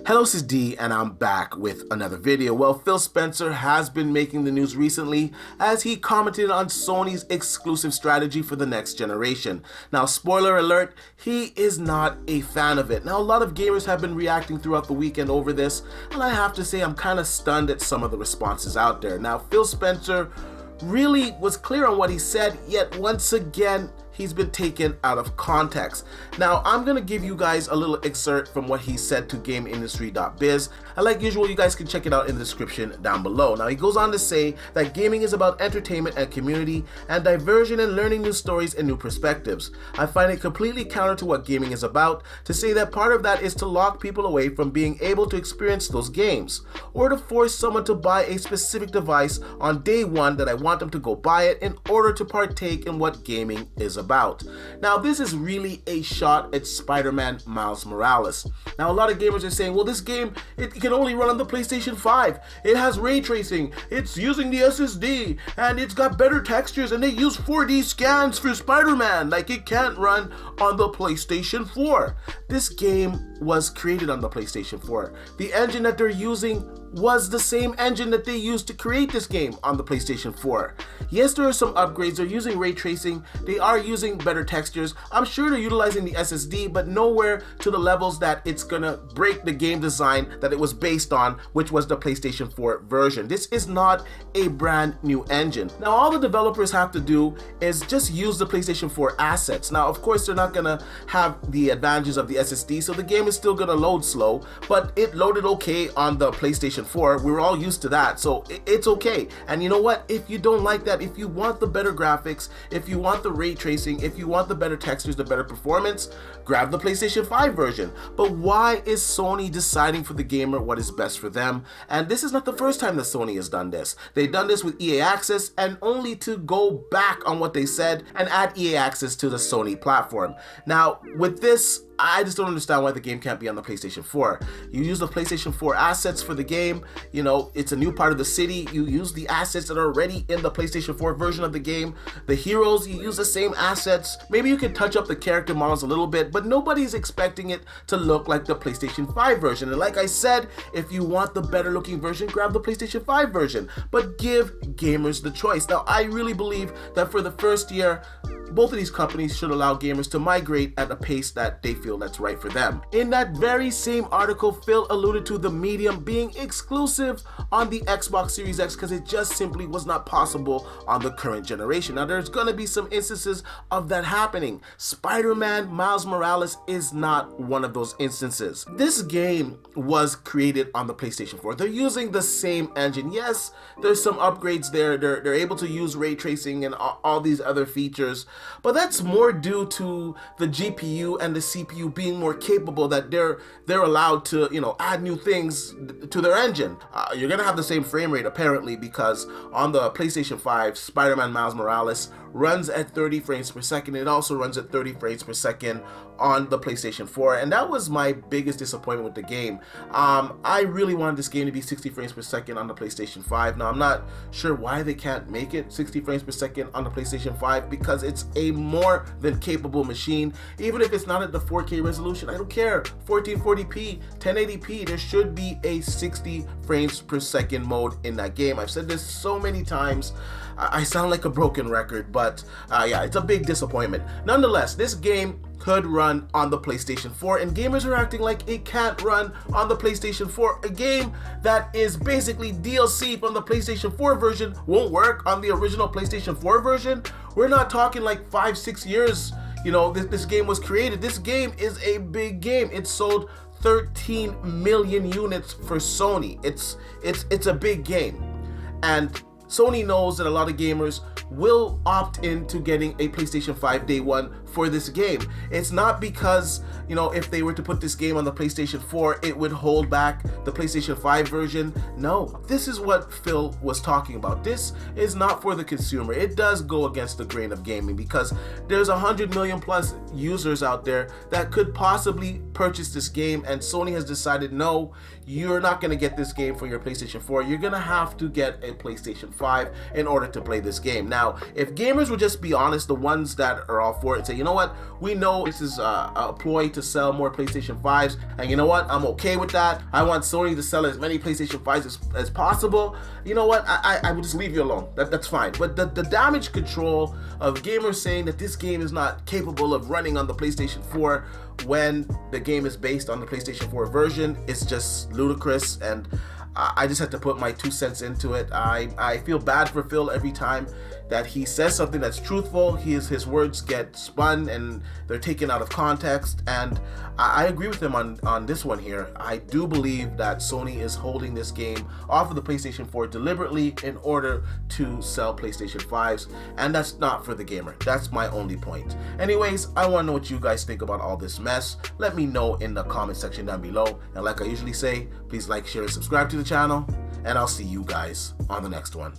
Hello, this is D, and I'm back with another video. Well, Phil Spencer has been making the news recently as he commented on Sony's exclusive strategy for the next generation. Now, spoiler alert, he is not a fan of it. Now, a lot of gamers have been reacting throughout the weekend over this, and I have to say I'm kind of stunned at some of the responses out there. Now, Phil Spencer really was clear on what he said, yet once again, he's been taken out of context. Now, I'm gonna give you guys a little excerpt from what he said to GameIndustry.biz, and like usual, you guys can check it out in the description down below. Now, he goes on to say that gaming is about entertainment and community, and diversion and learning new stories and new perspectives. I find it completely counter to what gaming is about, to say that part of that is to lock people away from being able to experience those games, or to force someone to buy a specific device on day one that I want them to go buy it in order to partake in what gaming is about. Now, this is really a shot at Spider-Man Miles Morales. Now, a lot of gamers are saying, well, this game, it can only run on the PlayStation 5. It has ray tracing, it's using the SSD, and it's got better textures, and they use 4D scans for Spider-Man. Like, it can't run on the PlayStation 4. This game was created on the PlayStation 4. The engine that they're using was the same engine that they used to create this game on the PlayStation 4. Yes, there are some upgrades. They're using ray tracing. They are using better textures. I'm sure they're utilizing the SSD, but nowhere to the levels that it's gonna break the game design that it was based on, which was the PlayStation 4 version. This is not a brand new engine. Now, all the developers have to do is just use the PlayStation 4 assets. Now, of course, they're not gonna have the advantages of the SSD, so the game is still gonna load slow, but it loaded okay on the PlayStation 4. We're all used to that, so it's okay. And you know what? If you don't like that, if you want the better graphics, if you want the ray tracing, if you want the better textures, the better performance, grab the PlayStation 5 version. But why is Sony deciding for the gamer what is best for them? And this is not the first time that Sony has done this. They've done this with EA Access, and only to go back on what they said and add EA Access to the Sony platform. Now, with this, I just don't understand why the game can't be on the PlayStation 4. You use the PlayStation 4 assets for the game. You know, it's a new part of the city. You use the assets that are already in the PlayStation 4 version of the game. The heroes, you use the same assets. Maybe you can touch up the character models a little bit, but nobody's expecting it to look like the PlayStation 5 version. And like I said, if you want the better looking version, grab the PlayStation 5 version, but give gamers the choice. Now, I really believe that for the first year, both of these companies should allow gamers to migrate at a pace that they feel that's right for them. In that very same article, Phil alluded to the medium being exclusive on the Xbox Series X because it just simply was not possible on the current generation. Now, there's gonna be some instances of that happening. Spider-Man Miles Morales is not one of those instances. This game was created on the PlayStation 4. They're using the same engine. Yes, there's some upgrades there. They're able to use ray tracing and all these other features, but that's more due to the GPU and the CPU being more capable, that they're allowed to, you know, add new things to their engine. You're gonna have the same frame rate apparently, because on the PlayStation 5, Spider-Man Miles Morales runs at 30 frames per second. It also runs at 30 frames per second on the PlayStation 4, and that was my biggest disappointment with the game. I really wanted this game to be 60 frames per second on the PlayStation 5. Now, I'm not sure why they can't make it 60 frames per second on the PlayStation 5, because it's a more than capable machine. Even if it's not at the 4K resolution, I don't care. 1440p, 1080p, there should be a 60 frames per second mode in that game. I've said this so many times. I sound like a broken record, but yeah, it's a big disappointment. Nonetheless, this game could run on the PlayStation 4, and gamers are acting like it can't run on the PlayStation 4. A game that is basically DLC from the PlayStation 4 version won't work on the original PlayStation 4 version. We're not talking like 5-6 years, you know, this game was created. This game is a big game. It sold 13 million units for Sony. It's a big game, and Sony knows that a lot of gamers will opt into getting a PlayStation 5 day one for this game. It's not because, you know, if they were to put this game on the PlayStation 4, it would hold back the PlayStation 5 version. No, this is what Phil was talking about. This is not for the consumer. It does go against the grain of gaming, because there's 100 million plus users out there that could possibly purchase this game, and Sony has decided, no, you're not going to get this game for your PlayStation 4. You're going to have to get a PlayStation 5 in order to play this game. Now, Now, if gamers would just be honest, the ones that are all for it, and say, you know what, we know this is a ploy to sell more PlayStation 5s, and you know what, I'm okay with that. I want Sony to sell as many PlayStation 5s as possible. You know what, I will just leave you alone. That's fine. But the damage control of gamers saying that this game is not capable of running on the PlayStation 4 when the game is based on the PlayStation 4 version is just ludicrous, and I just had to put my 2 cents into it. I feel bad for Phil every time that he says something that's truthful. His words get spun and they're taken out of context, and I agree with him on this one here. I do believe that Sony is holding this game off of the PlayStation 4 deliberately in order to sell PlayStation 5s, and that's not for the gamer. That's my only point. Anyways, I want to know what you guys think about all this mess. Let me know in the comment section down below, and like I usually say, please like, share, and subscribe to the channel, and I'll see you guys on the next one.